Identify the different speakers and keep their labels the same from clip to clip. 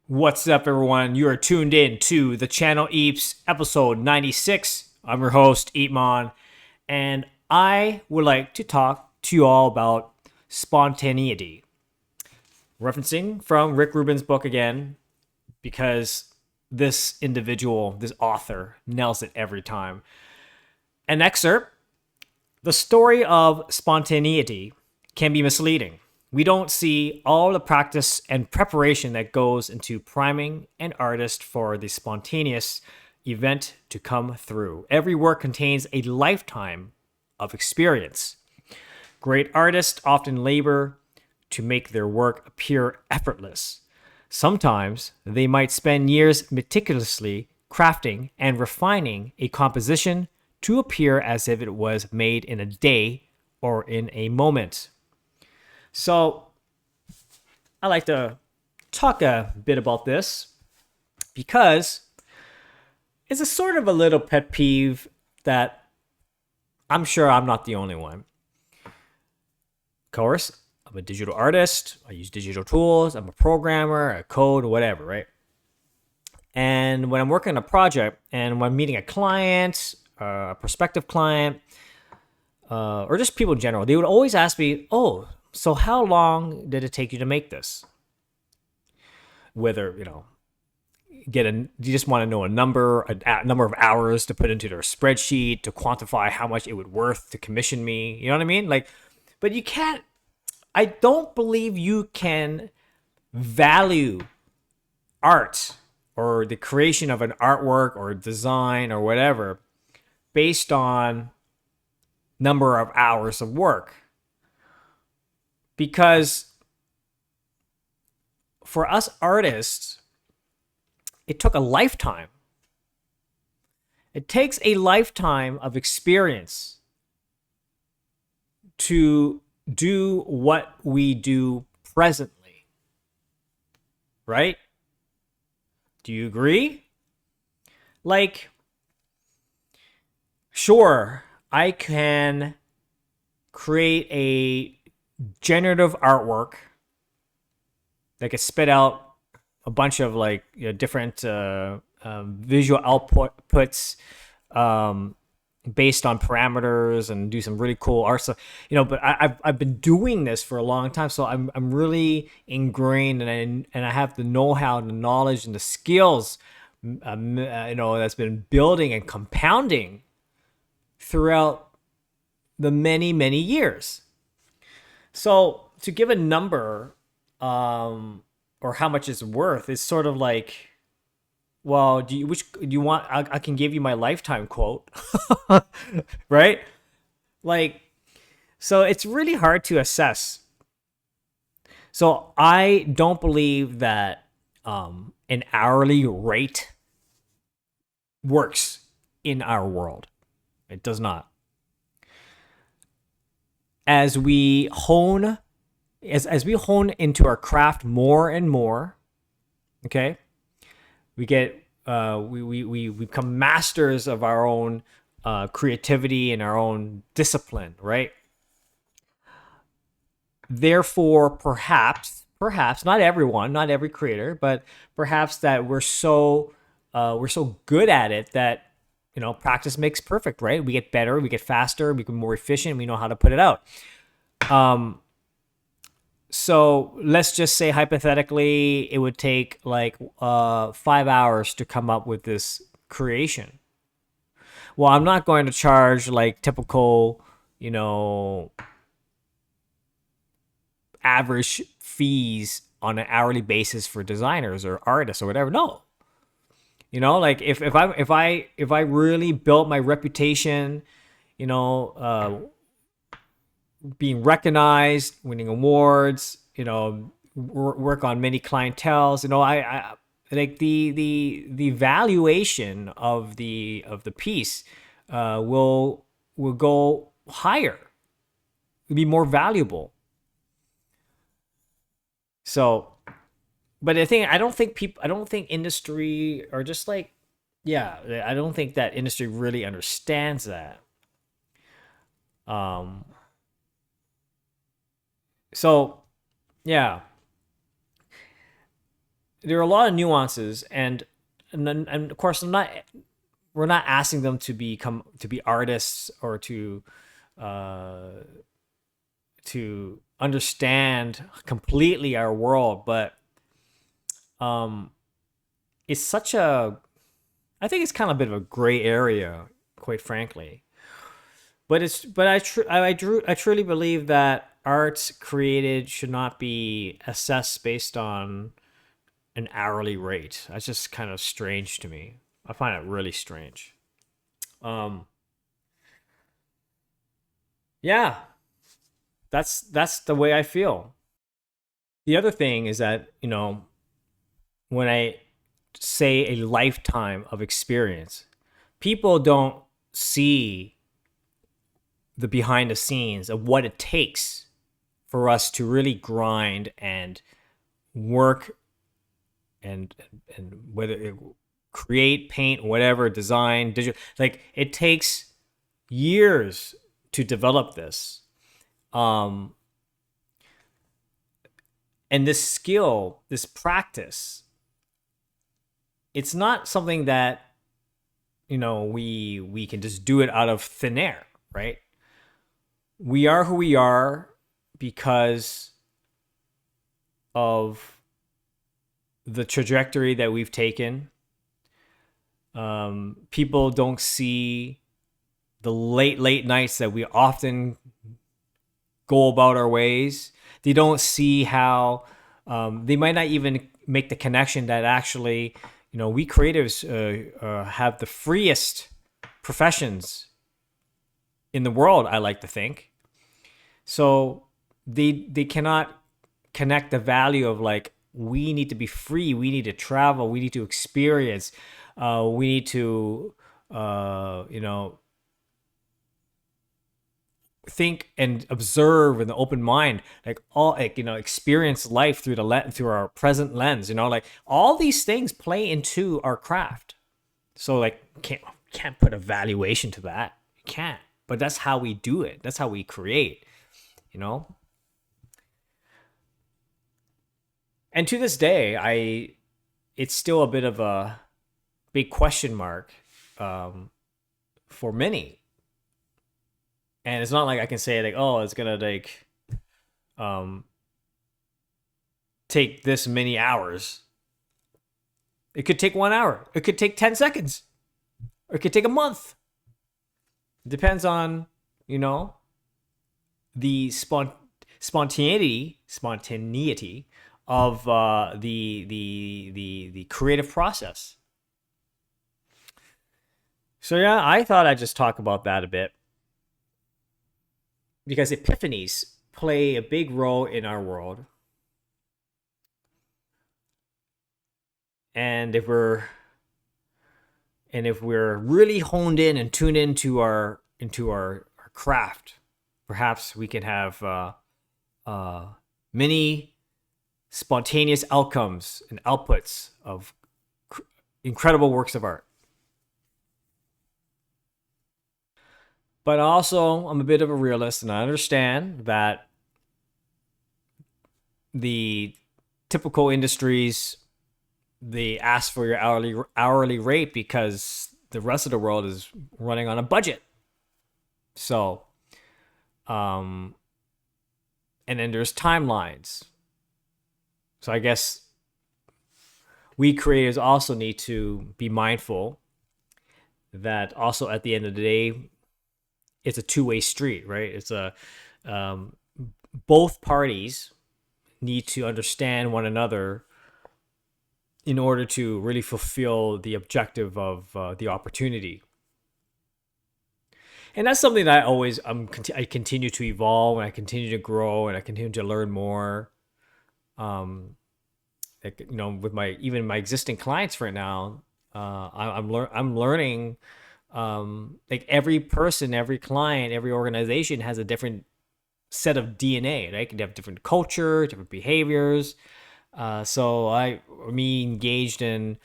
Speaker 1: What's up, everyone? You are tuned in to the channel Eps episode 96. I'm your host, EEPMON, and I would like to talk to you all about spontaneity. Referencing from Rick Rubin's book again, because this individual, this author, nails it every time. An excerpt: the story of spontaneity can be misleading. We don't see all the practice and preparation that goes into priming an artist for the spontaneous event to come through. Every work contains a lifetime of experience. Great artists often labor to make their work appear effortless. Sometimes they might spend years meticulously crafting and refining a composition to appear as if it was made in a day or in a moment. So I like to talk a bit about this because it's a sort of a little pet peeve that I'm sure I'm not the only one. Of course, I'm a digital artist. I use digital tools. I'm a programmer, a code, whatever, right? And when I'm working on a project and when I'm meeting a client, a prospective client, or just people in general, they would always ask me, "Oh, so how long did it take you to make this?" Whether, you just want to know a number of hours to put into their spreadsheet to quantify how much it would worth to commission me. You know what I mean? But you can't, I don't believe you can value art or the creation of an artwork or design or whatever based on number of hours of work. Because for us artists, it took a lifetime. It takes a lifetime of experience to do what we do presently. Right? Do you agree? Sure, I can create a generative artwork that could spit out a bunch of different visual outputs based on parameters and do some really cool art stuff. But I've been doing this for a long time, so I'm really ingrained, and I have the know-how and the knowledge and the skills that's been building and compounding throughout the many years. So to give a number or how much it's worth is sort of like, well, do you want? I can give you my lifetime quote, right? So it's really hard to assess. So I don't believe that an hourly rate works in our world. It does not. As we hone into our craft more and more, okay, we get we become masters of our own creativity and our own discipline, right? Therefore, perhaps not everyone, not every creator, but perhaps that we're so good at it that practice makes perfect, right? We get better, we get faster, we become more efficient, we know how to put it out. So let's just say hypothetically it would take 5 hours to come up with this creation. Well, I'm not going to charge typical, average fees on an hourly basis for designers or artists or whatever. No. If I really built my reputation, being recognized, winning awards, work on many clienteles, I like the valuation of the piece will go higher. It'll be more valuable. So, but I don't think industry, or just I don't think that industry really understands that. So yeah, there are a lot of nuances, and of course, we're not asking them to be artists or uh, to understand completely our world, but um, it's such a I think it's kind of a bit of a gray area, quite frankly. But I truly believe that art created should not be assessed based on an hourly rate. That's just kind of strange to me. I find it really strange. Um, yeah, that's the way I feel. The other thing is that, when I say a lifetime of experience, people don't see the behind the scenes of what it takes for us to really grind and work and whether it create, paint, whatever, design, digital, like it takes years to develop this. Um, and this skill, this practice, it's not something that we can just do it out of thin air, right? We are who we are because of the trajectory that we've taken. People don't see the late nights that we often go about our ways. They don't see how they might not even make the connection that actually, we creatives have the freest professions in the world, I like to think. So they cannot connect the value of, like, we need to be free, we need to travel, we need to experience, we need to think and observe with an open mind, like all, like, experience life through through our present lens, like all these things play into our craft. So, like, can't put a valuation to that. You can't. But that's how we do it. That's how we create, you know? And to this day, it's still a bit of a big question mark for many. And it's not like I can say, like, oh, it's gonna like take this many hours. It could take 1 hour. It could take 10 seconds. Or it could take a month. It depends on, the spontaneity of the creative process. So yeah, I thought I'd just talk about that a bit, because epiphanies play a big role in our world. And if we're really honed in and tuned into our craft, perhaps we can have many spontaneous outcomes and outputs of incredible works of art. But also, I'm a bit of a realist, and I understand that the typical industries, they ask for your hourly rate because the rest of the world is running on a budget. So, and then there's timelines. So I guess we creators also need to be mindful that also at the end of the day, it's a two-way street, right? It's both parties need to understand one another in order to really fulfill the objective of the opportunity. And that's something that I continue to evolve, and I continue to grow, and I continue to learn more. With my existing clients right now, I'm learning. Like every person, every client, every organization has a different set of DNA, right? They have different culture, different behaviors. So me engaged in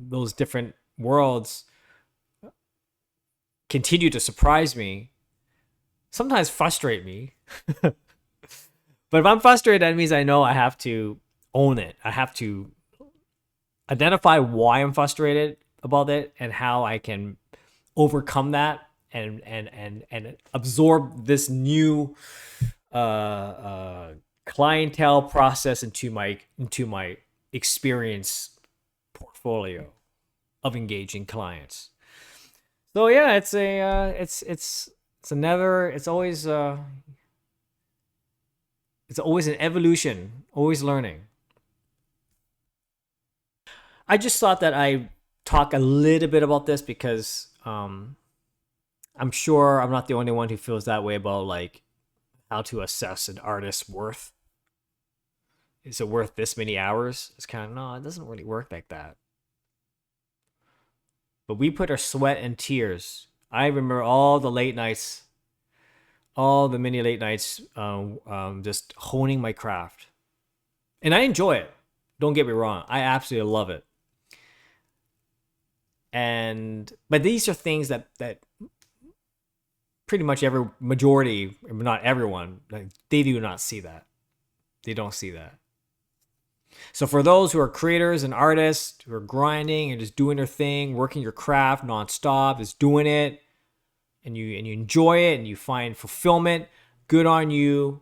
Speaker 1: those different worlds continue to surprise me, sometimes frustrate me, But if I'm frustrated, that means I know I have to own it. I have to identify why I'm frustrated about it and how I can overcome that and absorb this new clientele process into my experience portfolio of engaging clients. So yeah, it's always an evolution, always learning. I just thought that I talk a little bit about this because I'm sure I'm not the only one who feels that way about like how to assess an artist's worth. Is it worth this many hours? It's kind of no, it doesn't really work like that. But we put our sweat and tears. I remember all the late nights, all the many late nights, just honing my craft, and I enjoy it. Don't get me wrong, I absolutely love it. And but these are things that pretty much every majority, not everyone, like, they do not see that. They don't see that. So for those who are creators and artists who are grinding and just doing their thing, working your craft nonstop, just doing it, and you enjoy it and you find fulfillment, good on you.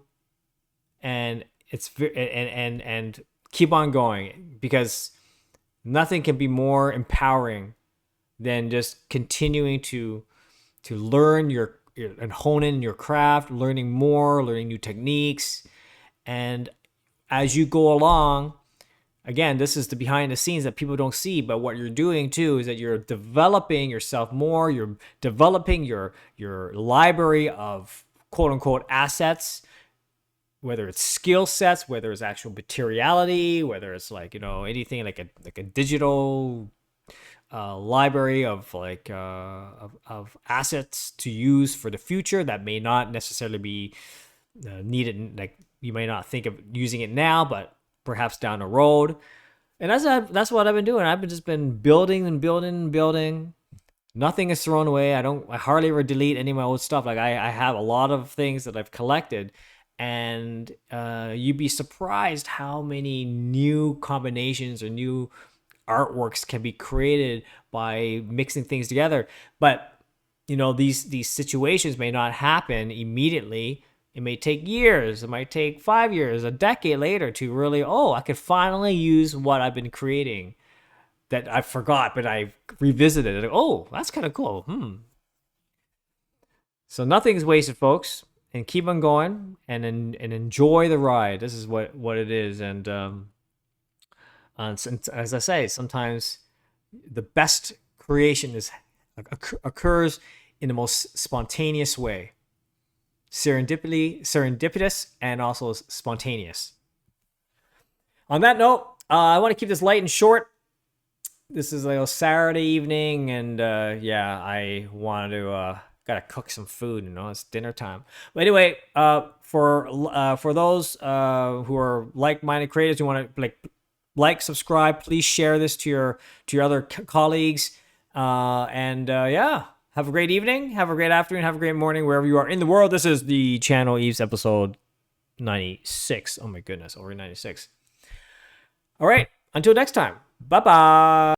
Speaker 1: And and keep on going, because nothing can be more empowering than just continuing to learn your and hone in your craft, learning more, learning new techniques. And as you go along, again, this is the behind the scenes that people don't see, but what you're doing too is that you're developing yourself more. You're developing your library of quote unquote assets, whether it's skill sets, whether it's actual materiality, whether it's like, anything like a digital library of like of assets to use for the future that may not necessarily be needed. Like, you may not think of using it now, but perhaps down the road. And that's what I've been doing. I've just been building and building and building. Nothing is thrown away. I hardly ever delete any of my old stuff. Like, I have a lot of things that I've collected, and you'd be surprised how many new combinations or new artworks can be created by mixing things together. But these situations may not happen immediately. It may take years. It might take 5 years, a decade later to really, I could finally use what I've been creating that I forgot, but I revisited it. Oh, that's kind of cool. So nothing's wasted, folks, and keep on going and enjoy the ride. This is what it is. And as I say, sometimes the best creation occurs in the most spontaneous way. Serendipitous, and also spontaneous. On that note, I want to keep this light and short. This is like a Saturday evening, and I wanted to gotta cook some food. It's dinner time. But anyway, for those who are like-minded creators who want to like, subscribe, please share this to your other colleagues, have a great evening, have a great afternoon, have a great morning, wherever you are in the world. This is the Channel Eves episode 96. Oh my goodness, over 96. All right, until next time. Bye-bye.